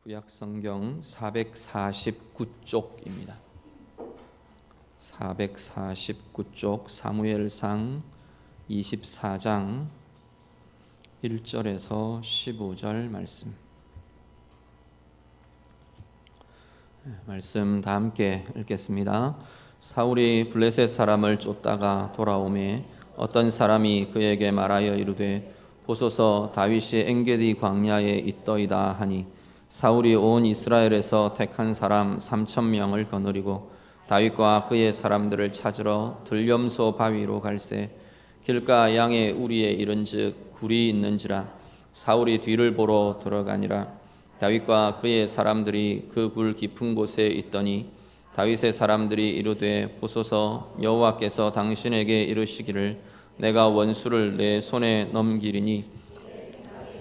구약성경 449쪽입니다. 449쪽 사무엘상 24장 1절에서 15절 말씀 다 함께 읽겠습니다. 사울이 블레셋 사람을 쫓다가 돌아오매 어떤 사람이 그에게 말하여 이르되 보소서 다윗이 엔게디 광야에 있더이다 하니 사울이 온 이스라엘에서 택한 사람 3,000명을 거느리고 다윗과 그의 사람들을 찾으러 들염소 바위로 갈새 길가 양의 우리에 이른즉 굴이 있는지라 사울이 뒤를 보러 들어가니라. 다윗과 그의 사람들이 그 굴 깊은 곳에 있더니 다윗의 사람들이 이르되 보소서 여호와께서 당신에게 이르시기를 내가 원수를 내 손에 넘기리니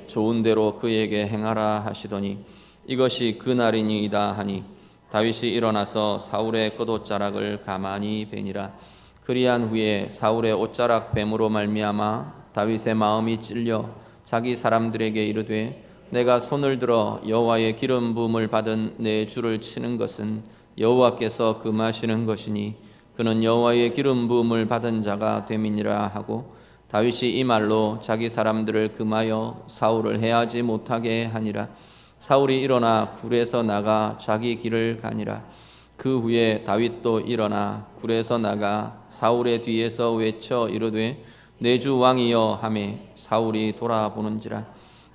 좋은 대로 그에게 행하라 하시더니 이것이 그 날이니이다 하니 다윗이 일어나서 사울의 겉옷자락을 가만히 베니라. 그리한 후에 사울의 옷자락 뱀으로 말미암아 다윗의 마음이 찔려 자기 사람들에게 이르되 내가 손을 들어 여호와의 기름 부음을 받은 내 주를 치는 것은 여호와께서 금하시는 것이니 그는 여호와의 기름 부음을 받은 자가 됨이니라 하고 다윗이 이 말로 자기 사람들을 금하여 사울을 해하지 못하게 하니라. 사울이 일어나 굴에서 나가 자기 길을 가니라. 그 후에 다윗도 일어나 굴에서 나가 사울의 뒤에서 외쳐 이르되 내 주 왕이여 하매 사울이 돌아보는지라.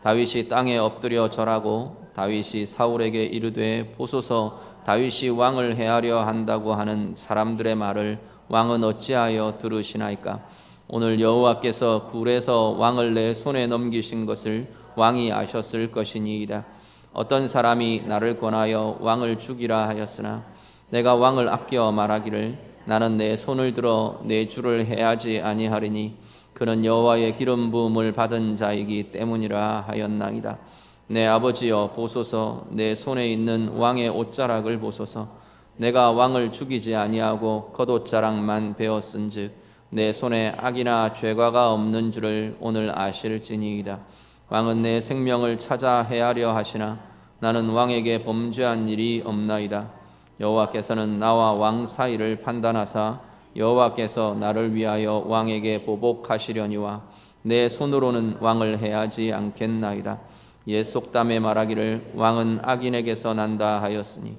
다윗이 땅에 엎드려 절하고 다윗이 사울에게 이르되 보소서 다윗이 왕을 해하려 한다고 하는 사람들의 말을 왕은 어찌하여 들으시나이까. 오늘 여호와께서 굴에서 왕을 내 손에 넘기신 것을 왕이 아셨을 것이니이다. 어떤 사람이 나를 권하여 왕을 죽이라 하였으나 내가 왕을 아껴 말하기를 나는 내 손을 들어 내 주를 해하지 아니하리니 그는 여호와의 기름 부음을 받은 자이기 때문이라 하였나이다. 내 아버지여 보소서 내 손에 있는 왕의 옷자락을 보소서. 내가 왕을 죽이지 아니하고 겉옷자락만 베었은즉 내 손에 악이나 죄과가 없는 줄을 오늘 아실지니이다. 왕은 내 생명을 찾아 해하려 하시나 나는 왕에게 범죄한 일이 없나이다. 여호와께서는 나와 왕 사이를 판단하사 여호와께서 나를 위하여 왕에게 보복하시려니와 내 손으로는 왕을 해하지 않겠나이다. 옛 속담에 말하기를 왕은 악인에게서 난다 하였으니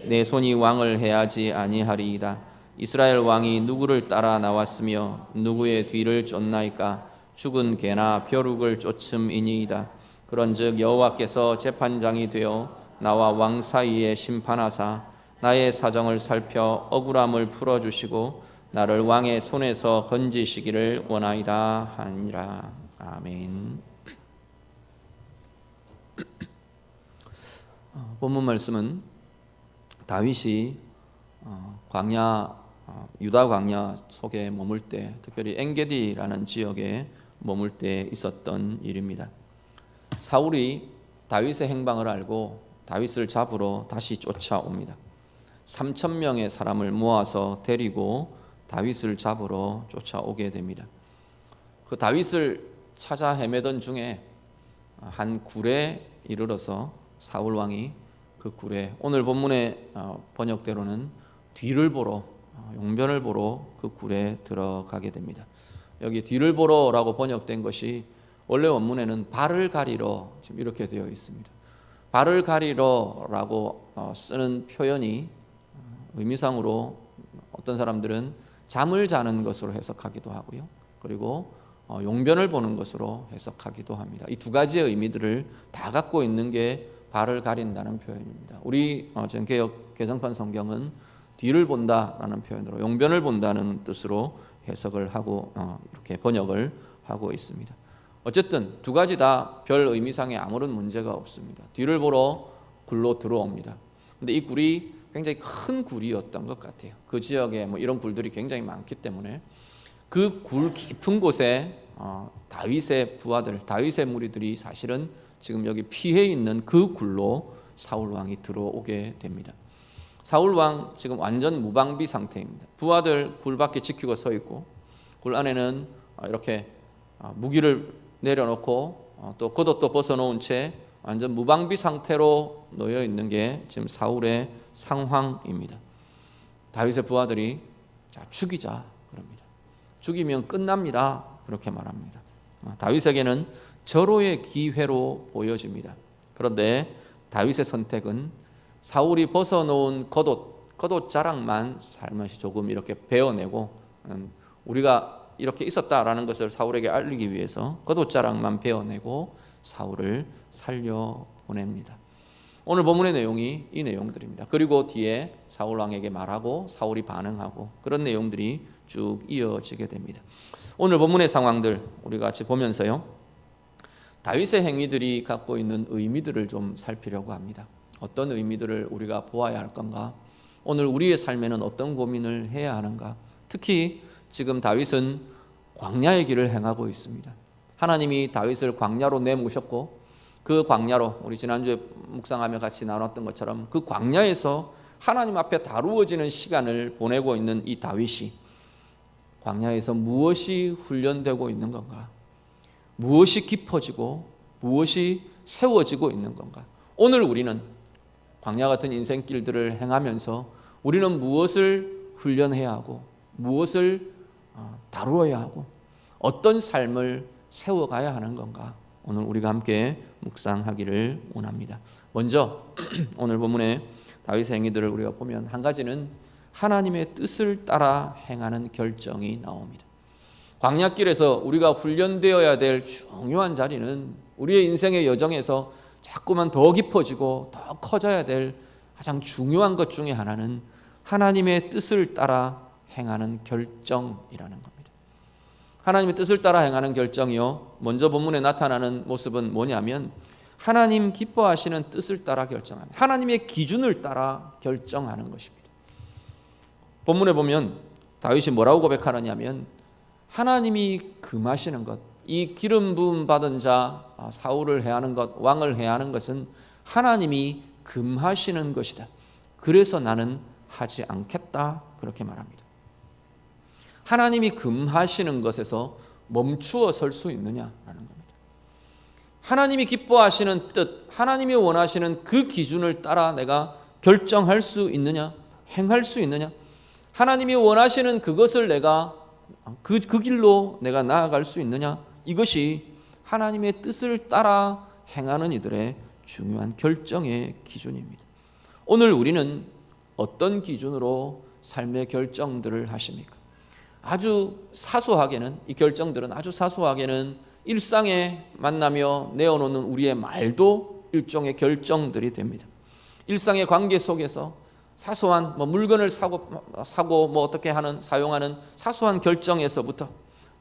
내 손이 왕을 해하지 아니하리이다. 이스라엘 왕이 누구를 따라 나왔으며 누구의 뒤를 쫓나이까. 죽은 개나 벼룩을 쫓음이니이다. 그런즉 여호와께서 재판장이 되어 나와 왕 사이에 심판하사 나의 사정을 살펴 억울함을 풀어주시고 나를 왕의 손에서 건지시기를 원하이다 하니라. 아멘. 본문 말씀은 다윗이 유다 광야 속에 머물 때, 특별히 엔게디라는 지역에 머물 때 있었던 일입니다. 사울이 다윗의 행방을 알고 다윗을 잡으러 다시 쫓아옵니다. 3,000명의 사람을 모아서 데리고 다윗을 잡으러 쫓아오게 됩니다. 그 다윗을 찾아 헤매던 중에 한 굴에 이르러서 사울 왕이 그 굴에, 오늘 본문의 번역대로는 뒤를 보러, 용변을 보러 그 굴에 들어가게 됩니다. 여기 뒤를 보러라고 번역된 것이 원래 원문에는 발을 가리러 지금 이렇게 되어 있습니다. 발을 가리러라고 쓰는 표현이 의미상으로 어떤 사람들은 잠을 자는 것으로 해석하기도 하고요. 그리고 용변을 보는 것으로 해석하기도 합니다. 이 두 가지의 의미들을 다 갖고 있는 게 발을 가린다는 표현입니다. 우리 개역 개정판 성경은 뒤를 본다라는 표현으로 용변을 본다는 뜻으로 해석을 하고 이렇게 번역을 하고 있습니다. 어쨌든 두 가지 다 별 의미상에 아무런 문제가 없습니다. 뒤를 보러 굴로 들어옵니다. 근데 이 굴이 굉장히 큰 굴이었던 것 같아요. 그 지역에 이런 굴들이 굉장히 많기 때문에 그 굴 깊은 곳에 다윗의 부하들, 다윗의 무리들이 사실은 지금 여기 피해 있는 그 굴로 사울 왕이 들어오게 됩니다. 사울 왕 지금 완전 무방비 상태입니다. 부하들 굴 밖에 지키고 서 있고 굴 안에는 이렇게 무기를 내려놓고 또 겉옷도 벗어놓은 채 완전 무방비 상태로 놓여 있는 게 지금 사울의 상황입니다. 다윗의 부하들이 자, 죽이자 그럽니다. 죽이면 끝납니다. 그렇게 말합니다. 다윗에게는 절호의 기회로 보여집니다. 그런데 다윗의 선택은 사울이 벗어놓은 겉옷 자락만 살며시 조금 이렇게 베어내고 우리가 이렇게 있었다라는 것을 사울에게 알리기 위해서 겉옷 자락만 베어내고 사울을 살려보냅니다. 오늘 본문의 내용이 이 내용들입니다. 그리고 뒤에 사울 왕에게 말하고 사울이 반응하고 그런 내용들이 쭉 이어지게 됩니다. 오늘 본문의 상황들 우리가 같이 보면서요, 다윗의 행위들이 갖고 있는 의미들을 좀 살피려고 합니다. 어떤 의미들을 우리가 보아야 할 건가? 오늘 우리의 삶에는 어떤 고민을 해야 하는가? 특히 지금 다윗은 광야의 길을 행하고 있습니다. 하나님이 다윗을 광야로 내모셨고 그 광야로 우리 지난주에 묵상하며 같이 나눴던 것처럼 그 광야에서 하나님 앞에 다루어지는 시간을 보내고 있는 이 다윗이 광야에서 무엇이 훈련되고 있는 건가? 무엇이 깊어지고 무엇이 세워지고 있는 건가? 오늘 우리는 광야 같은 인생길들을 행하면서 우리는 무엇을 훈련해야 하고 무엇을 다루어야 하고 어떤 삶을 세워가야 하는 건가? 오늘 우리가 함께 묵상하기를 원합니다. 먼저 오늘 본문의 다윗의 행위들을 우리가 보면 한 가지는 하나님의 뜻을 따라 행하는 결정이 나옵니다. 광야길에서 우리가 훈련되어야 될 중요한 자리는 우리의 인생의 여정에서 자꾸만 더 깊어지고 더 커져야 될 가장 중요한 것 중에 하나는 하나님의 뜻을 따라 행하는 결정이라는 겁니다. 하나님의 뜻을 따라 행하는 결정이요, 먼저 본문에 나타나는 모습은 뭐냐면 하나님 기뻐하시는 뜻을 따라 결정합니다. 하나님의 기준을 따라 결정하는 것입니다. 본문에 보면 다윗이 뭐라고 고백하느냐면 하나님이 금하시는 것, 이 기름 부음 받은 자 사울을 해하는 것, 왕을 해하는 것은 하나님이 금하시는 것이다. 그래서 나는 하지 않겠다. 그렇게 말합니다. 하나님이 금하시는 것에서 멈추어 설 수 있느냐라는 겁니다. 하나님이 기뻐하시는 뜻, 하나님이 원하시는 그 기준을 따라 내가 결정할 수 있느냐, 행할 수 있느냐, 하나님이 원하시는 그것을 내가 그 길로 내가 나아갈 수 있느냐, 이것이 하나님의 뜻을 따라 행하는 이들의 중요한 결정의 기준입니다. 오늘 우리는 어떤 기준으로 삶의 결정들을 하십니까? 아주 사소하게는, 이 결정들은 아주 사소하게는 일상에 만나며 내어놓는 우리의 말도 일종의 결정들이 됩니다. 일상의 관계 속에서 사소한 물건을 사고 어떻게 하는 사용하는 사소한 결정에서부터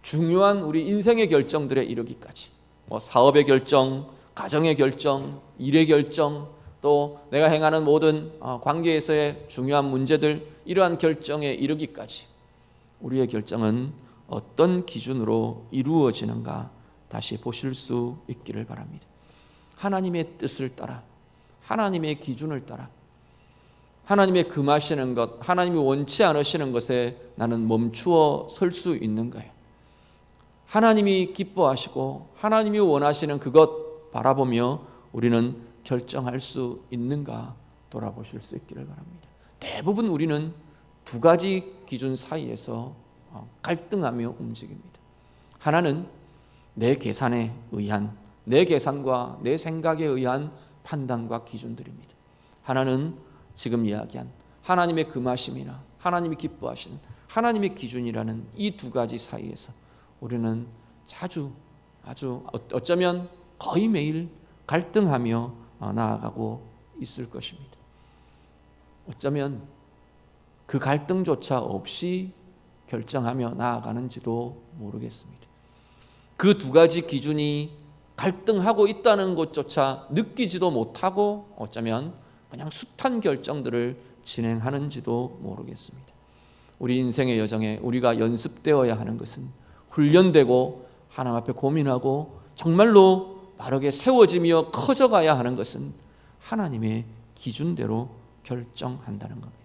중요한 우리 인생의 결정들에 이르기까지 사업의 결정, 가정의 결정, 일의 결정, 또 내가 행하는 모든 관계에서의 중요한 문제들, 이러한 결정에 이르기까지 우리의 결정은 어떤 기준으로 이루어지는가 다시 보실 수 있기를 바랍니다. 하나님의 뜻을 따라, 하나님의 기준을 따라, 하나님의 금하시는 것, 하나님이 원치 않으시는 것에 나는 멈추어 설 수 있는 거예요. 하나님이 기뻐하시고 하나님이 원하시는 그것 바라보며 우리는 결정할 수 있는가 돌아보실 수 있기를 바랍니다. 대부분 우리는 두 가지 기준 사이에서 갈등하며 움직입니다. 하나는 내 계산에 의한, 내 계산과 내 생각에 의한 판단과 기준들입니다. 하나는 지금 이야기한 하나님의 금하심이나 하나님이 기뻐하시는 하나님의 기준이라는 이 두 가지 사이에서 우리는 자주, 아주 어쩌면 거의 매일 갈등하며 나아가고 있을 것입니다. 어쩌면 그 갈등조차 없이 결정하며 나아가는지도 모르겠습니다. 그 두 가지 기준이 갈등하고 있다는 것조차 느끼지도 못하고 어쩌면 그냥 숱한 결정들을 진행하는지도 모르겠습니다. 우리 인생의 여정에 우리가 연습되어야 하는 것은 훈련되고 하나님 앞에 고민하고 정말로 바르게 세워지며 커져가야 하는 것은 하나님의 기준대로 결정한다는 겁니다.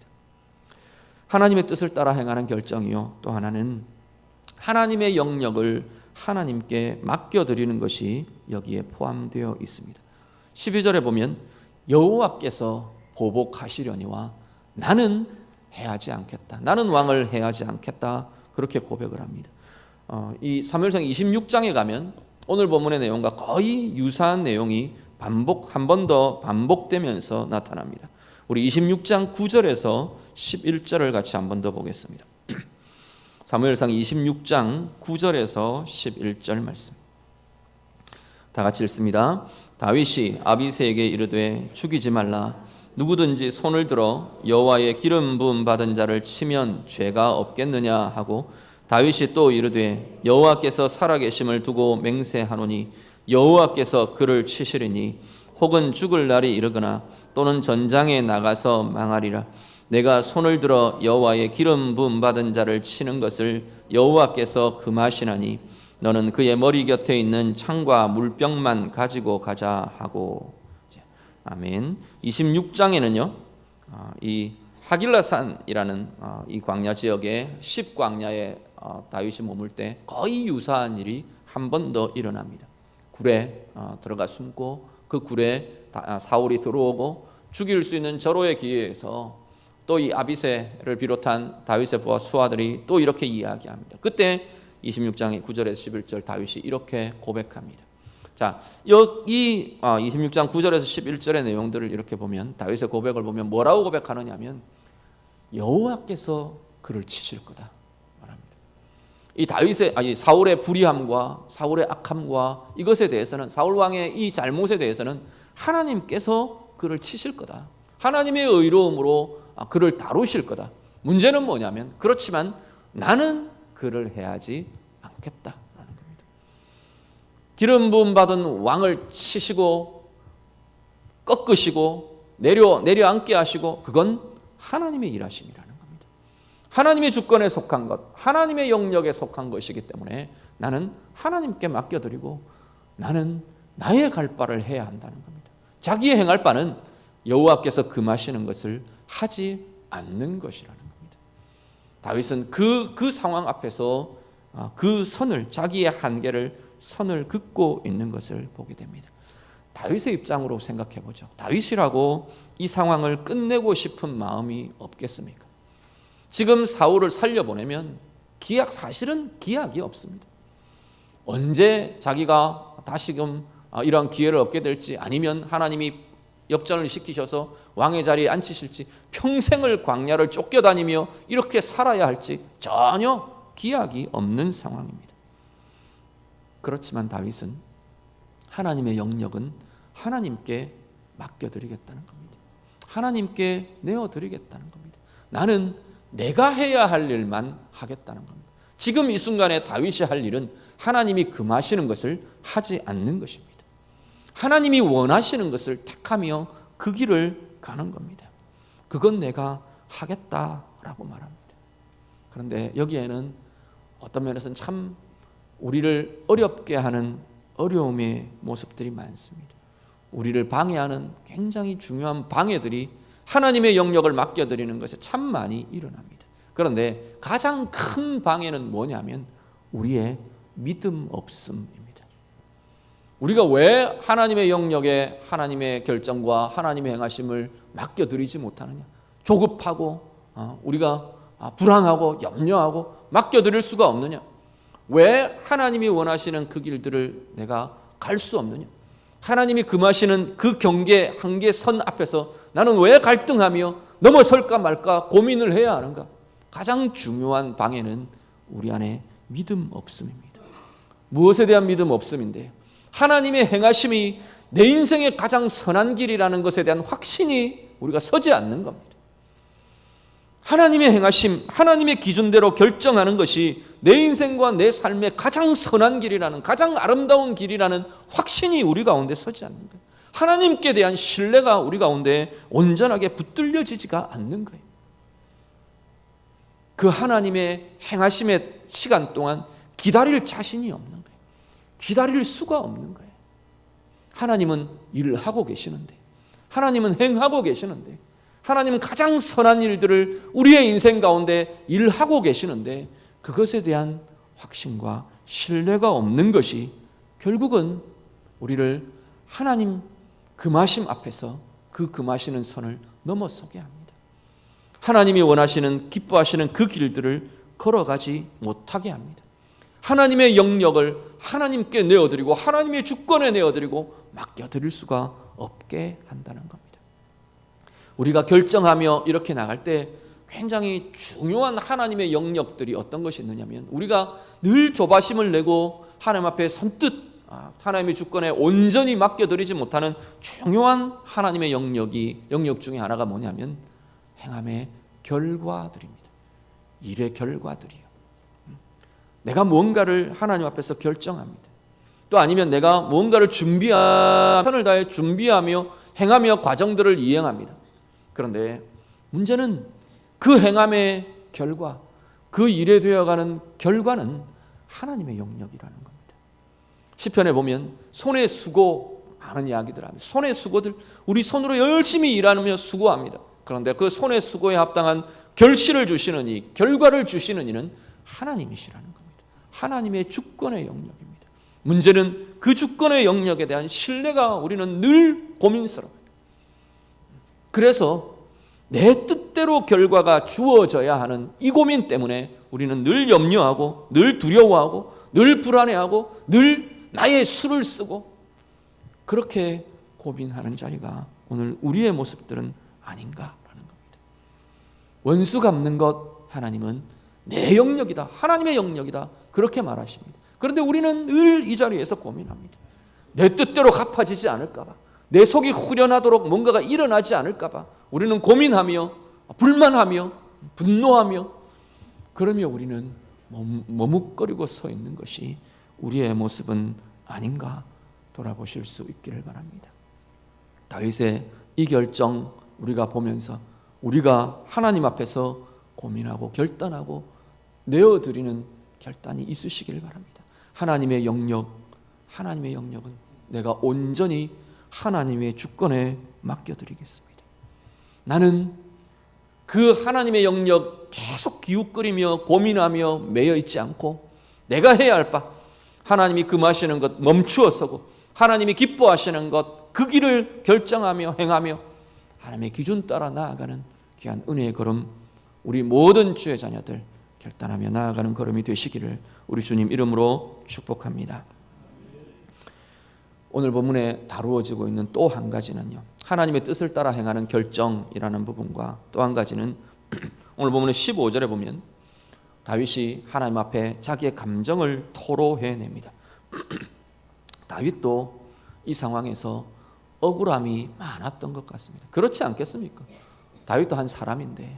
하나님의 뜻을 따라 행하는 결정이요, 또 하나는 하나님의 영역을 하나님께 맡겨드리는 것이 여기에 포함되어 있습니다. 12절에 보면 여호와께서 보복하시려니와 나는 해하지 않겠다. 나는 왕을 해하지 않겠다. 그렇게 고백을 합니다. 이 사무엘상 26장에 가면 오늘 본문의 내용과 거의 유사한 내용이 한 번 더 반복되면서 나타납니다. 우리 26장 9절에서 11절을 같이 한 번 더 보겠습니다. 사무엘상 26장 9절에서 11절 말씀. 다 같이 읽습니다. 다윗이 아비새에게 이르되 죽이지 말라. 누구든지 손을 들어 여호와의 기름 부음 받은 자를 치면 죄가 없겠느냐 하고 다윗이 또 이르되 여호와께서 살아계심을 두고 맹세하노니 여호와께서 그를 치시리니 혹은 죽을 날이 이르거나 또는 전장에 나가서 망하리라. 내가 손을 들어 여호와의 기름 부음 받은 자를 치는 것을 여호와께서 금하시나니 너는 그의 머리 곁에 있는 창과 물병만 가지고 가자 하고. 아멘. 26장에는요 이 하길라산이라는 이 광야 지역의 10광야에 다윗이 머물 때 거의 유사한 일이 한 번 더 일어납니다. 굴에 들어가 숨고 그 굴에 사울이 들어오고 죽일 수 있는 절호의 기회에서 또 이 아비새를 비롯한 다윗의 부하 수하들이 또 이렇게 이야기합니다. 그때 26장의 9절에서 11절 다윗이 이렇게 고백합니다. 자, 이 26장 9절에서 11절의 내용들을 이렇게 보면 다윗의 고백을 보면 뭐라고 고백하느냐면 여호와께서 그를 치실 거다 말합니다. 이 사울의 불의함과 사울의 악함과 이것에 대해서는 사울 왕의 이 잘못에 대해서는 하나님께서 그를 치실 거다. 하나님의 의로움으로 그를 다루실 거다. 문제는 뭐냐면 그렇지만 나는 그를 해하지 않겠다. 기름 부음 받은 왕을 치시고 꺾으시고 내려앉게 하시고 그건 하나님의 일하심이라는 겁니다. 하나님의 주권에 속한 것, 하나님의 영역에 속한 것이기 때문에 나는 하나님께 맡겨드리고 나는 나의 갈 바를 해야 한다는 겁니다. 자기의 행할 바는 여호와께서 금하시는 것을 하지 않는 것이라는 겁니다. 다윗은 그 상황 앞에서 그 선을 자기의 한계를 선을 긋고 있는 것을 보게 됩니다. 다윗의 입장으로 생각해 보죠. 다윗이라고 이 상황을 끝내고 싶은 마음이 없겠습니까? 지금 사울을 살려보내면 사실은 기약이 없습니다. 언제 자기가 다시금 이러한 기회를 얻게 될지 아니면 하나님이 역전을 시키셔서 왕의 자리에 앉히실지 평생을 광야를 쫓겨다니며 이렇게 살아야 할지 전혀 기약이 없는 상황입니다. 그렇지만 다윗은 하나님의 영역은 하나님께 맡겨드리겠다는 겁니다. 하나님께 내어드리겠다는 겁니다. 나는 내가 해야 할 일만 하겠다는 겁니다. 지금 이 순간에 다윗이 할 일은 하나님이 금하시는 것을 하지 않는 것입니다. 하나님이 원하시는 것을 택하며 그 길을 가는 겁니다. 그건 내가 하겠다라고 말합니다. 그런데 여기에는 어떤 면에서는 참 우리를 어렵게 하는 어려움의 모습들이 많습니다. 우리를 방해하는 굉장히 중요한 방해들이 하나님의 영역을 맡겨드리는 것에 참 많이 일어납니다. 그런데 가장 큰 방해는 뭐냐면 우리의 믿음 없음입니다. 우리가 왜 하나님의 영역에 하나님의 결정과 하나님의 행하심을 맡겨드리지 못하느냐? 조급하고 우리가 불안하고 염려하고 맡겨드릴 수가 없느냐? 왜 하나님이 원하시는 그 길들을 내가 갈 수 없느냐? 하나님이 금하시는 그 경계 한계선 앞에서 나는 왜 갈등하며 넘어설까 말까 고민을 해야 하는가? 가장 중요한 방해는 우리 안에 믿음 없음입니다. 무엇에 대한 믿음 없음인데요? 하나님의 행하심이 내 인생의 가장 선한 길이라는 것에 대한 확신이 우리가 서지 않는 겁니다. 하나님의 행하심, 하나님의 기준대로 결정하는 것이 내 인생과 내 삶의 가장 선한 길이라는, 가장 아름다운 길이라는 확신이 우리 가운데 서지 않는 거예요. 하나님께 대한 신뢰가 우리 가운데 온전하게 붙들려지지가 않는 거예요. 그 하나님의 행하심의 시간 동안 기다릴 자신이 없는 거예요. 기다릴 수가 없는 거예요. 하나님은 일을 하고 계시는데, 하나님은 행하고 계시는데, 하나님은 가장 선한 일들을 우리의 인생 가운데 일하고 계시는데 그것에 대한 확신과 신뢰가 없는 것이 결국은 우리를 하나님 금하심 앞에서 그 금하시는 선을 넘어서게 합니다. 하나님이 원하시는, 기뻐하시는 그 길들을 걸어가지 못하게 합니다. 하나님의 영역을 하나님께 내어드리고 하나님의 주권에 내어드리고 맡겨드릴 수가 없게 한다는 겁니다. 우리가 결정하며 이렇게 나갈 때 굉장히 중요한 하나님의 영역들이 어떤 것이 있느냐면, 우리가 늘 조바심을 내고 하나님 앞에 선뜻 하나님의 주권에 온전히 맡겨드리지 못하는 중요한 하나님의 영역 중에 하나가 뭐냐면 행함의 결과들입니다. 일의 결과들이요. 내가 무언가를 하나님 앞에서 결정합니다. 또 아니면 내가 무언가를 최선을 다해 준비하며 행하며 과정들을 이행합니다. 그런데 문제는 그 행함의 결과, 그 일에 되어가는 결과는 하나님의 영역이라는 겁니다. 시편에 보면 손의 수고, 많은 이야기들 합니다. 손의 수고들, 우리 손으로 열심히 일하며 수고합니다. 그런데 그 손의 수고에 합당한 결실을 주시는 이, 결과를 주시는 이는 하나님이시라는 겁니다. 하나님의 주권의 영역입니다. 문제는 그 주권의 영역에 대한 신뢰가 우리는 늘 고민스러워요. 그래서 내 뜻대로 결과가 주어져야 하는 이 고민 때문에 우리는 늘 염려하고 늘 두려워하고 늘 불안해하고 늘 나의 수를 쓰고 그렇게 고민하는 자리가 오늘 우리의 모습들은 아닌가라는 겁니다. 원수 갚는 것 하나님은 내 영역이다, 하나님의 영역이다, 그렇게 말하십니다. 그런데 우리는 늘 이 자리에서 고민합니다. 내 뜻대로 갚아지지 않을까 봐, 내 속이 후련하도록 뭔가가 일어나지 않을까 봐 우리는 고민하며 불만하며 분노하며, 그러며 우리는 머뭇거리고 서 있는 것이 우리의 모습은 아닌가 돌아보실 수 있기를 바랍니다. 다윗의 이 결정 우리가 보면서 우리가 하나님 앞에서 고민하고 결단하고 내어드리는 결단이 있으시기를 바랍니다. 하나님의 영역은 내가 온전히 하나님의 주권에 맡겨드리겠습니다. 나는 그 하나님의 영역 계속 기웃거리며 고민하며 매여 있지 않고 내가 해야 할 바, 하나님이 금하시는 것 멈추어 서고 하나님이 기뻐하시는 것 그 길을 결정하며 행하며 하나님의 기준 따라 나아가는 귀한 은혜의 걸음, 우리 모든 주의 자녀들 결단하며 나아가는 걸음이 되시기를 우리 주님 이름으로 축복합니다. 오늘 본문에 다루어지고 있는 또 한 가지는요, 하나님의 뜻을 따라 행하는 결정이라는 부분과 또 한 가지는 오늘 본문의 15절에 보면 다윗이 하나님 앞에 자기의 감정을 토로해냅니다. 다윗도 이 상황에서 억울함이 많았던 것 같습니다. 그렇지 않겠습니까? 다윗도 한 사람인데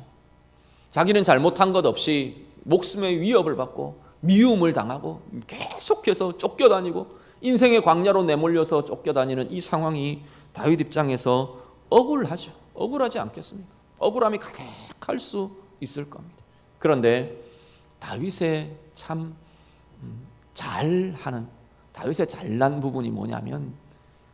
자기는 잘못한 것 없이 목숨의 위협을 받고 미움을 당하고 계속해서 쫓겨다니고 인생의 광야로 내몰려서 쫓겨다니는 이 상황이 다윗 입장에서 억울하죠. 억울하지 않겠습니까? 억울함이 가득할 수 있을 겁니다. 그런데 다윗의 참 잘하는, 다윗의 잘난 부분이 뭐냐면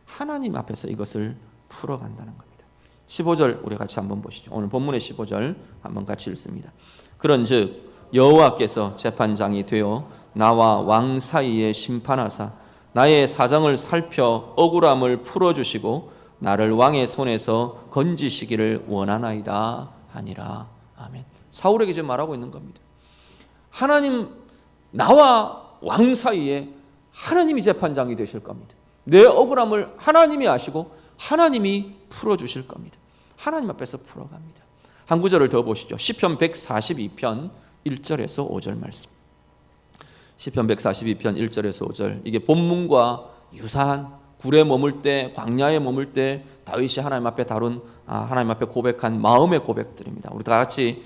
하나님 앞에서 이것을 풀어간다는 겁니다. 15절 우리 같이 한번 보시죠. 오늘 본문의 15절 한번 같이 읽습니다. 그런즉 여호와께서 재판장이 되어 나와 왕 사이에 심판하사 나의 사정을 살펴 억울함을 풀어주시고 나를 왕의 손에서 건지시기를 원하나이다 하니라. 아멘. 사울에게 지금 말하고 있는 겁니다. 하나님, 나와 왕 사이에 하나님이 재판장이 되실 겁니다. 내 억울함을 하나님이 아시고 하나님이 풀어주실 겁니다. 하나님 앞에서 풀어갑니다. 한 구절을 더 보시죠. 시편 142편 1절에서 5절 말씀. 시편 142편 1절에서 5절. 이게 본문과 유사한 굴에 머물 때, 광야에 머물 때 다윗이 하나님 앞에 다룬, 하나님 앞에 고백한 마음의 고백들입니다. 우리 다 같이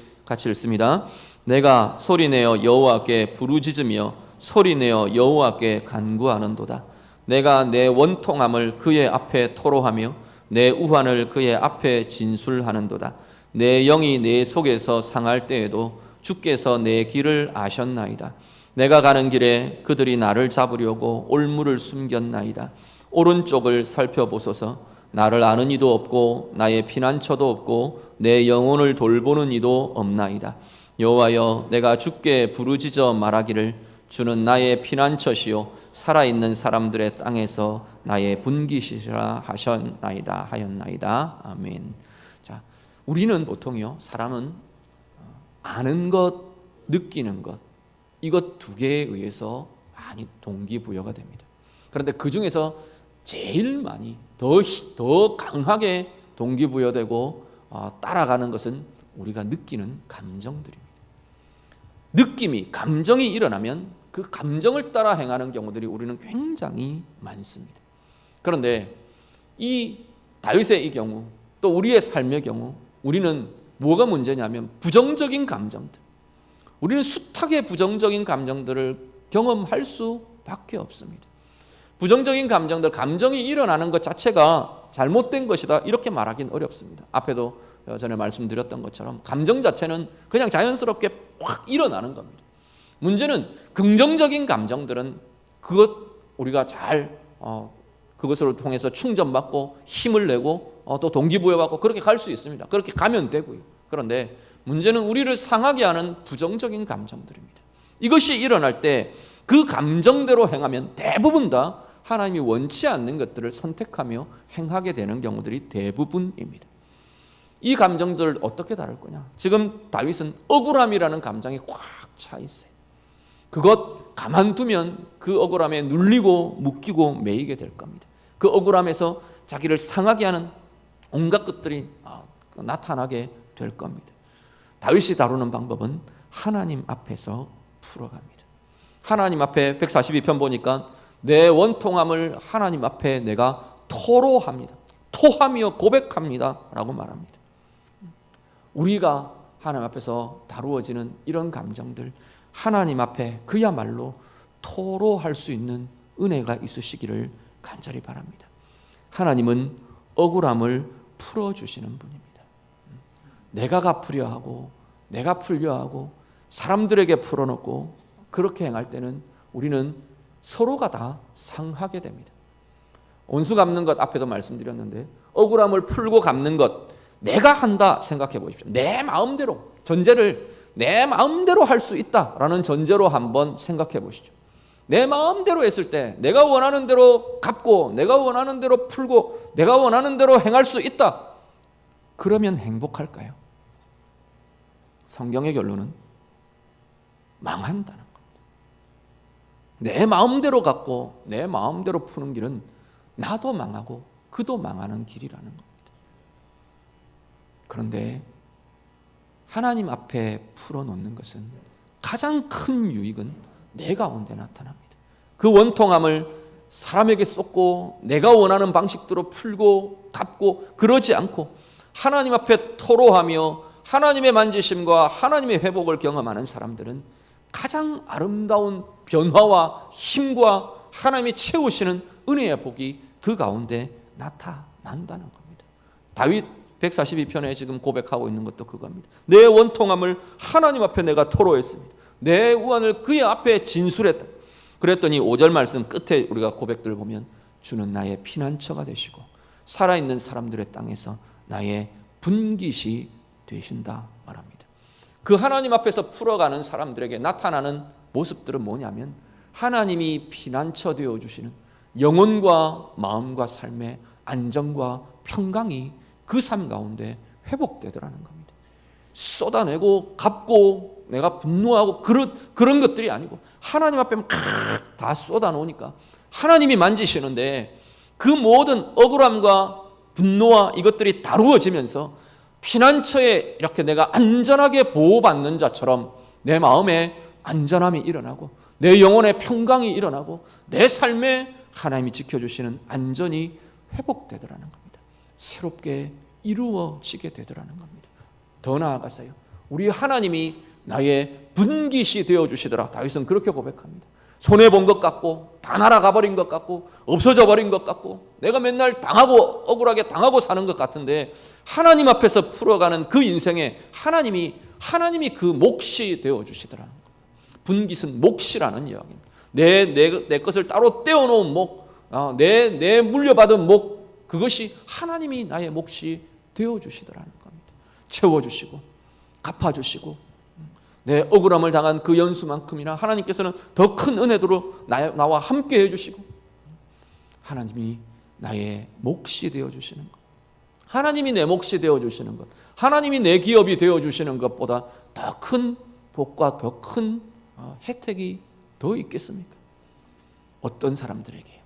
읽습니다. 내가 소리내어 여호와께 부르짖으며 소리내어 여호와께 간구하는도다. 내가 내 원통함을 그의 앞에 토로하며 내 우환을 그의 앞에 진술하는도다. 내 영이 내 속에서 상할 때에도 주께서 내 길을 아셨나이다. 내가 가는 길에 그들이 나를 잡으려고 올무를 숨겼나이다. 오른쪽을 살펴보소서. 나를 아는 이도 없고 나의 피난처도 없고 내 영혼을 돌보는 이도 없나이다. 여호와여, 내가 주께 부르짖어 말하기를 주는 나의 피난처시요 살아있는 사람들의 땅에서 나의 분기시라 하였나이다. 아멘. 자, 우리는 보통요, 사람은 아는 것, 느끼는 것, 이것 두 개에 의해서 많이 동기부여가 됩니다. 그런데 그 중에서 제일 많이 더 강하게 동기부여되고 따라가는 것은 우리가 느끼는 감정들입니다. 느낌이, 감정이 일어나면 그 감정을 따라 행하는 경우들이 우리는 굉장히 많습니다. 그런데 이 다윗의 이 경우, 또 우리의 삶의 경우, 우리는 뭐가 문제냐면 부정적인 감정들, 우리는 숱하게 부정적인 감정들을 경험할 수밖에 없습니다. 부정적인 감정들, 감정이 일어나는 것 자체가 잘못된 것이다 이렇게 말하기는 어렵습니다. 앞에도 전에 말씀드렸던 것처럼 감정 자체는 그냥 자연스럽게 확 일어나는 겁니다. 문제는 긍정적인 감정들은 우리가 잘 그것을 통해서 충전받고 힘을 내고 또 동기부여받고 그렇게 갈 수 있습니다. 그렇게 가면 되고요. 그런데 문제는 우리를 상하게 하는 부정적인 감정들입니다. 이것이 일어날 때 그 감정대로 행하면 대부분 다 하나님이 원치 않는 것들을 선택하며 행하게 되는 경우들이 대부분입니다. 이 감정들을 어떻게 다룰 거냐? 지금 다윗은 억울함이라는 감정이 꽉 차 있어요. 그것 가만두면 그 억울함에 눌리고 묶이고 매이게 될 겁니다. 그 억울함에서 자기를 상하게 하는 온갖 것들이 나타나게 될 겁니다. 다윗이 다루는 방법은 하나님 앞에서 풀어갑니다. 하나님 앞에 142편 보니까 내 원통함을 하나님 앞에 내가 토로합니다. 토하며 고백합니다 라고 말합니다. 우리가 하나님 앞에서 다루어지는 이런 감정들, 하나님 앞에 그야말로 토로할 수 있는 은혜가 있으시기를 간절히 바랍니다. 하나님은 억울함을 풀어주시는 분입니다. 내가 갚으려 하고 내가 풀려 하고 사람들에게 풀어놓고 그렇게 행할 때는 우리는 서로가 다 상하게 됩니다. 온수 갚는 것 앞에도 말씀드렸는데 억울함을 풀고 갚는 것 내가 한다 생각해 보십시오. 내 마음대로 전제를 내 마음대로 할 수 있다라는 전제로 한번 생각해 보시죠. 내 마음대로 했을 때 내가 원하는 대로 갚고 내가 원하는 대로 풀고 내가 원하는 대로 행할 수 있다. 그러면 행복할까요? 성경의 결론은 망한다는 겁니다. 내 마음대로 갚고 내 마음대로 푸는 길은 나도 망하고 그도 망하는 길이라는 겁니다. 그런데 하나님 앞에 풀어놓는 것은 가장 큰 유익은 내 가운데 나타납니다. 그 원통함을 사람에게 쏟고 내가 원하는 방식대로 풀고 갚고 그러지 않고 하나님 앞에 토로하며 하나님의 만지심과 하나님의 회복을 경험하는 사람들은 가장 아름다운 변화와 힘과 하나님이 채우시는 은혜의 복이 그 가운데 나타난다는 겁니다. 다윗 142편에 지금 고백하고 있는 것도 그겁니다. 내 원통함을 하나님 앞에 내가 토로했습니다. 내 우환을 그의 앞에 진술했다. 그랬더니 5절 말씀 끝에 우리가 고백들을 보면 주는 나의 피난처가 되시고 살아있는 사람들의 땅에서 나의 분깃이 되신다 말합니다. 그 하나님 앞에서 풀어가는 사람들에게 나타나는 모습들은 뭐냐면 하나님이 피난처 되어주시는 영혼과 마음과 삶의 안정과 평강이 그 삶 가운데 회복되더라는 겁니다. 쏟아내고 갚고 내가 분노하고 그런 것들이 아니고 하나님 앞에 다 쏟아놓으니까 하나님이 만지시는데 그 모든 억울함과 분노와 이것들이 다루어지면서 피난처에 이렇게 내가 안전하게 보호받는 자처럼 내 마음에 안전함이 일어나고 내 영혼의 평강이 일어나고 내 삶에 하나님이 지켜주시는 안전이 회복되더라는 겁니다. 새롭게 이루어지게 되더라는 겁니다. 더 나아가서요, 우리 하나님이 나의 분깃이 되어주시더라. 다윗은 그렇게 고백합니다. 손해본 것 같고 다 날아가 버린 것 같고 없어져 버린 것 같고 내가 맨날 당하고 억울하게 당하고 사는 것 같은데 하나님 앞에서 풀어가는 그 인생에 하나님이 그 몫이 되어주시더라는 겁니다. 분깃은 몫이라는 이야기입니다. 내 것을 따로 떼어놓은 목, 내 물려받은 목, 그것이 하나님이 나의 몫이 되어주시더라는 겁니다. 채워주시고 갚아주시고 내 억울함을 당한 그 연수만큼이나 하나님께서는 더 큰 은혜로 나와 함께 해주시고 하나님이 나의 몫이 되어주시는 것, 하나님이 내 몫이 되어주시는 것, 하나님이 내 기업이 되어주시는 것보다 더 큰 복과 더 큰 혜택이 더 있겠습니까? 어떤 사람들에게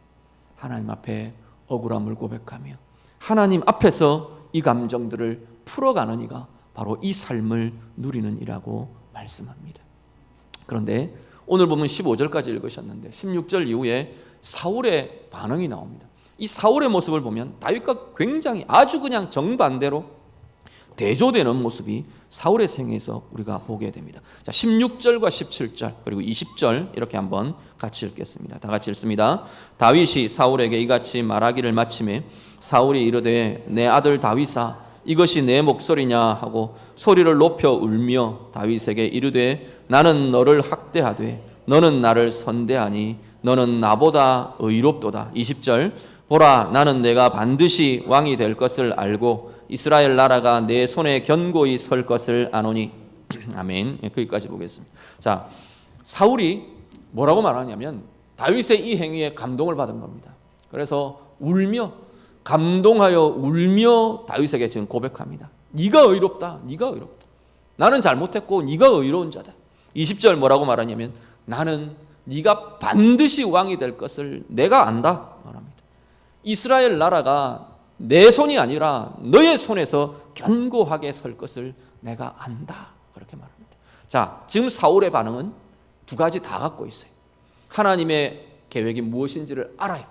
하나님 앞에 억울함을 고백하며 하나님 앞에서 이 감정들을 풀어가는 이가 바로 이 삶을 누리는 이라고 말씀합니다. 그런데 오늘 보면 15절까지 읽으셨는데 16절 이후에 사울의 반응이 나옵니다. 이 사울의 모습을 보면 다윗과 굉장히 아주 그냥 정반대로 대조되는 모습이 사울의 생애에서 우리가 보게 됩니다. 자, 16절과 17절 그리고 20절 이렇게 한번 같이 읽겠습니다. 다 같이 읽습니다. 다윗이 사울에게 이같이 말하기를 마침에 사울이 이르되 내 아들 다윗아 이것이 내 목소리냐 하고 소리를 높여 울며 다윗에게 이르되 나는 너를 학대하되 너는 나를 선대하니 너는 나보다 의롭도다. 20절 보라 나는 내가 반드시 왕이 될 것을 알고 이스라엘 나라가 내 손에 견고히 설 것을 아노니. 아멘. 거기까지 보겠습니다. 자, 사울이 뭐라고 말하냐면 다윗의 이 행위에 감동을 받은 겁니다. 그래서 울며 감동하여 울며 다윗에게 지금 고백합니다. 네가 의롭다. 네가 의롭다. 나는 잘못했고 네가 의로운 자다. 20절 뭐라고 말하냐면 나는 네가 반드시 왕이 될 것을 내가 안다 말합니다. 이스라엘 나라가 내 손이 아니라 너의 손에서 견고하게 설 것을 내가 안다 그렇게 말합니다. 자, 지금 사울의 반응은 두 가지 다 갖고 있어요. 하나님의 계획이 무엇인지를 알아요.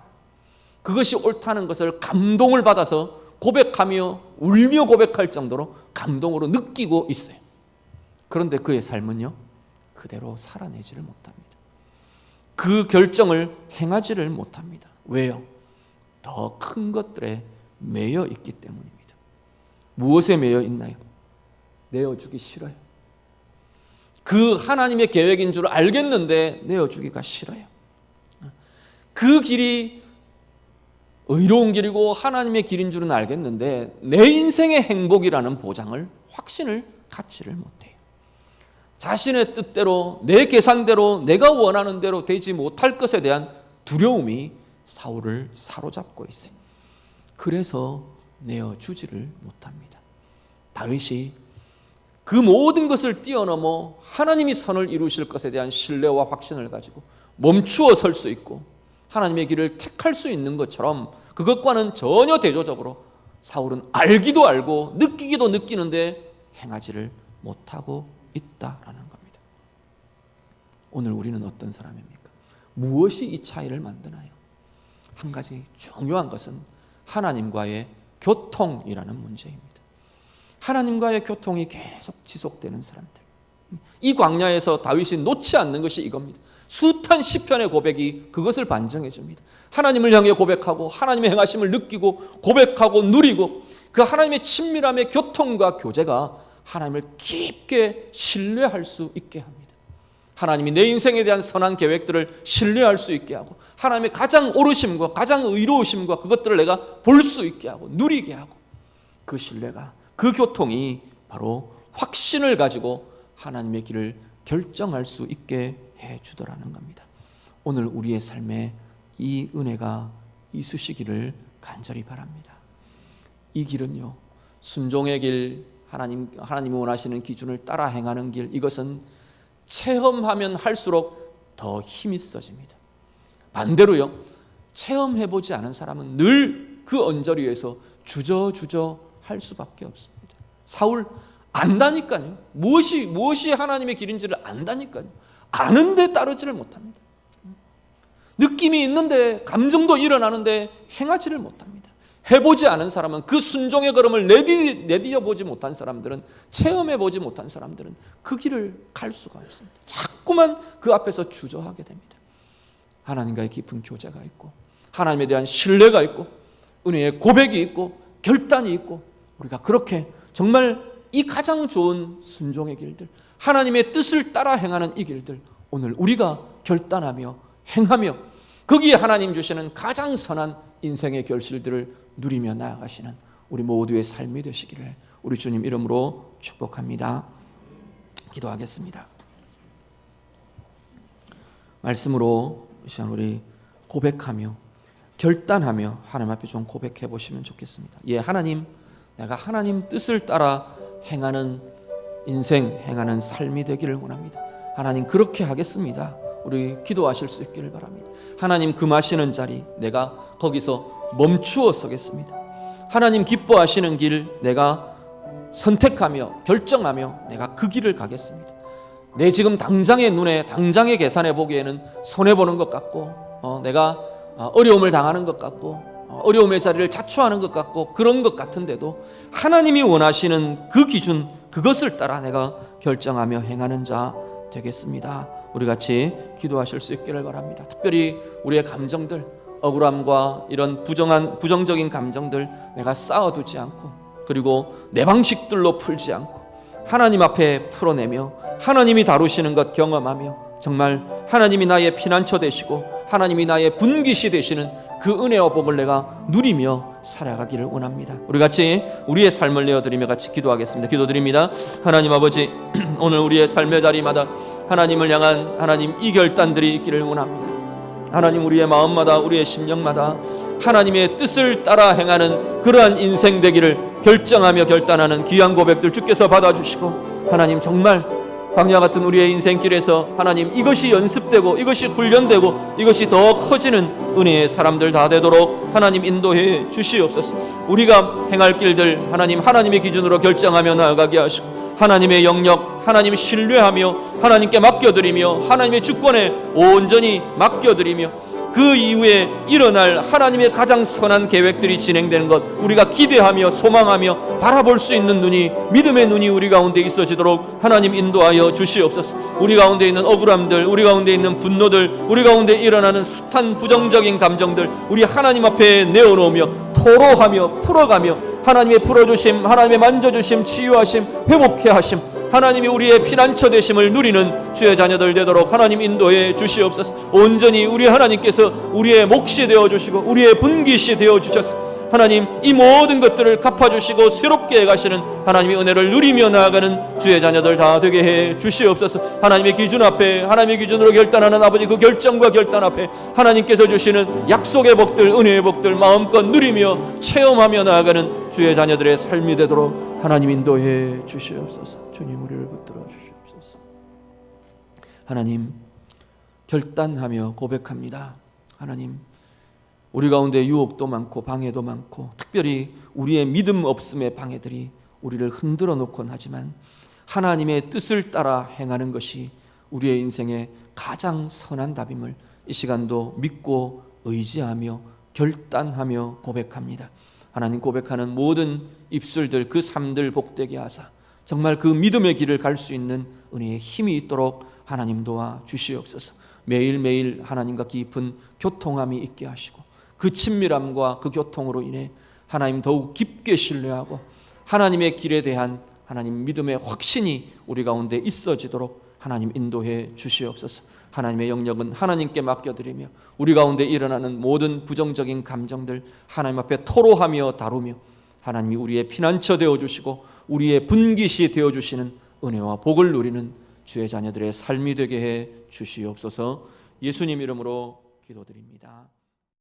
그것이 옳다는 것을 감동을 받아서 고백하며 울며 고백할 정도로 감동으로 느끼고 있어요. 그런데 그의 삶은요 그대로 살아내지를 못합니다. 그 결정을 행하지를 못합니다. 왜요? 더 큰 것들에 매여 있기 때문입니다. 무엇에 매여 있나요? 내어주기 싫어요. 그 하나님의 계획인 줄 알겠는데 내어주기가 싫어요. 그 길이 의로운 길이고 하나님의 길인 줄은 알겠는데 내 인생의 행복이라는 보장을 확신을 갖지를 못해요. 자신의 뜻대로 내 계산대로 내가 원하는 대로 되지 못할 것에 대한 두려움이 사울을 사로잡고 있어요. 그래서 내어주지를 못합니다. 다윗이 그 모든 것을 뛰어넘어 하나님이 선을 이루실 것에 대한 신뢰와 확신을 가지고 멈추어 설 수 있고 하나님의 길을 택할 수 있는 것처럼 그것과는 전혀 대조적으로 사울은 알기도 알고 느끼기도 느끼는데 행하지를 못하고 있다라는 겁니다. 오늘 우리는 어떤 사람입니까? 무엇이 이 차이를 만드나요? 한 가지 중요한 것은 하나님과의 교통이라는 문제입니다. 하나님과의 교통이 계속 지속되는 사람들. 이 광야에서 다윗이 놓지 않는 것이 이겁니다. 숱한 시편의 고백이 그것을 반증해 줍니다. 하나님을 향해 고백하고 하나님의 행하심을 느끼고 고백하고 누리고 그 하나님의 친밀함의 교통과 교제가 하나님을 깊게 신뢰할 수 있게 합니다. 하나님이 내 인생에 대한 선한 계획들을 신뢰할 수 있게 하고 하나님의 가장 옳으심과 가장 의로우심과 그것들을 내가 볼 수 있게 하고 누리게 하고 그 신뢰가 그 교통이 바로 확신을 가지고 하나님의 길을 결정할 수 있게 해주더라는 겁니다. 오늘 우리의 삶에 이 은혜가 있으시기를 간절히 바랍니다. 이 길은요 순종의 길, 하나님이 원하시는 기준을 따라 행하는 길, 이것은 체험하면 할수록 더 힘이 있어집니다. 반대로요 체험해보지 않은 사람은 늘 그 언저리에서 주저주저 할 수밖에 없습니다. 사울 안다니까요. 무엇이 하나님의 길인지를 안다니까요. 아는데 따르지를 못합니다. 느낌이 있는데 감정도 일어나는데 행하지를 못합니다. 해보지 않은 사람은 그 순종의 걸음을 내디뎌보지 못한 사람들은 체험해보지 못한 사람들은 그 길을 갈 수가 없습니다. 자꾸만 그 앞에서 주저하게 됩니다. 하나님과의 깊은 교제가 있고 하나님에 대한 신뢰가 있고 은혜의 고백이 있고 결단이 있고 우리가 그렇게 정말 이 가장 좋은 순종의 길들 하나님의 뜻을 따라 행하는 이 길들 오늘 우리가 결단하며 행하며 거기에 하나님 주시는 가장 선한 인생의 결실들을 누리며 나아가시는 우리 모두의 삶이 되시기를 우리 주님 이름으로 축복합니다. 기도하겠습니다. 말씀으로 이 시간 우리 고백하며 결단하며 하나님 앞에 좀 고백해 보시면 좋겠습니다. 예, 하나님, 내가 하나님 뜻을 따라 행하는 인생, 행하는 삶이 되기를 원합니다. 하나님, 그렇게 하겠습니다. 우리 기도하실 수 있기를 바랍니다. 하나님 금하시는 자리, 내가 거기서 멈추어 서겠습니다. 하나님 기뻐하시는 길, 내가 선택하며 결정하며 내가 그 길을 가겠습니다. 내 지금 당장의 눈에, 당장의 계산해 보기에는 손해보는 것 같고, 내가 어려움을 당하는 것 같고, 어려움의 자리를 자초하는 것 같고, 그런 것 같은데도 하나님이 원하시는 그 기준, 그것을 따라 내가 결정하며 행하는 자 되겠습니다. 우리 같이 기도하실 수 있기를 바랍니다. 특별히 우리의 감정들, 억울함과 이런 부정적인 감정들 내가 쌓아두지 않고, 그리고 내 방식들로 풀지 않고 하나님 앞에 풀어내며 하나님이 다루시는 것 경험하며, 정말 하나님이 나의 피난처 되시고 하나님이 나의 분깃이 되시는 그 은혜와 복을 내가 누리며 살아가기를 원합니다. 우리 같이 우리의 삶을 내어드리며 같이 기도하겠습니다. 기도드립니다. 하나님 아버지, 오늘 우리의 삶의 자리마다 하나님을 향한 하나님 이 결단들이 있기를 원합니다. 하나님, 우리의 마음마다, 우리의 심령마다 하나님의 뜻을 따라 행하는 그러한 인생 되기를 결정하며 결단하는 귀한 고백들 주께서 받아주시고, 하나님 정말 광야 같은 우리의 인생길에서 하나님 이것이 연습되고 이것이 훈련되고 이것이 더 커지는 은혜의 사람들 다 되도록 하나님 인도해 주시옵소서. 우리가 행할 길들 하나님, 하나님의 기준으로 결정하며 나아가게 하시고, 하나님의 영역 하나님 신뢰하며 하나님께 맡겨드리며 하나님의 주권에 온전히 맡겨드리며 그 이후에 일어날 하나님의 가장 선한 계획들이 진행되는 것 우리가 기대하며 소망하며 바라볼 수 있는 눈이, 믿음의 눈이 우리 가운데 있어지도록 하나님 인도하여 주시옵소서. 우리 가운데 있는 억울함들, 우리 가운데 있는 분노들, 우리 가운데 일어나는 숱한 부정적인 감정들 우리 하나님 앞에 내어놓으며 토로하며 풀어가며 하나님의 풀어주심, 하나님의 만져주심, 치유하심, 회복해 하심, 하나님이 우리의 피난처 되심을 누리는 주의 자녀들 되도록 하나님 인도해 주시옵소서. 온전히 우리 하나님께서 우리의 몫이 되어주시고 우리의 분깃이 되어주셔서 하나님 이 모든 것들을 갚아주시고 새롭게 해가시는 하나님의 은혜를 누리며 나아가는 주의 자녀들 다 되게 해 주시옵소서. 하나님의 기준 앞에, 하나님의 기준으로 결단하는 아버지 그 결정과 결단 앞에 하나님께서 주시는 약속의 복들, 은혜의 복들 마음껏 누리며 체험하며 나아가는 주의 자녀들의 삶이 되도록 하나님 인도해 주시옵소서. 주님, 우리를 붙들어 주시옵소서. 하나님, 결단하며 고백합니다. 하나님, 우리 가운데 유혹도 많고 방해도 많고, 특별히 우리의 믿음 없음의 방해들이 우리를 흔들어 놓곤 하지만 하나님의 뜻을 따라 행하는 것이 우리의 인생의 가장 선한 답임을 이 시간도 믿고 의지하며 결단하며 고백합니다. 하나님, 고백하는 모든 입술들, 그 삶들 복되게 하사 정말 그 믿음의 길을 갈 수 있는 은혜의 힘이 있도록 하나님 도와 주시옵소서. 매일매일 하나님과 깊은 교통함이 있게 하시고 그 친밀함과 그 교통으로 인해 하나님 더욱 깊게 신뢰하고 하나님의 길에 대한 하나님 믿음의 확신이 우리 가운데 있어지도록 하나님 인도해 주시옵소서. 하나님의 영역은 하나님께 맡겨드리며 우리 가운데 일어나는 모든 부정적인 감정들 하나님 앞에 토로하며 다루며 하나님이 우리의 피난처 되어주시고 우리의 분깃이 되어주시는 은혜와 복을 누리는 주의 자녀들의 삶이 되게 해 주시옵소서. 예수님 이름으로 기도드립니다.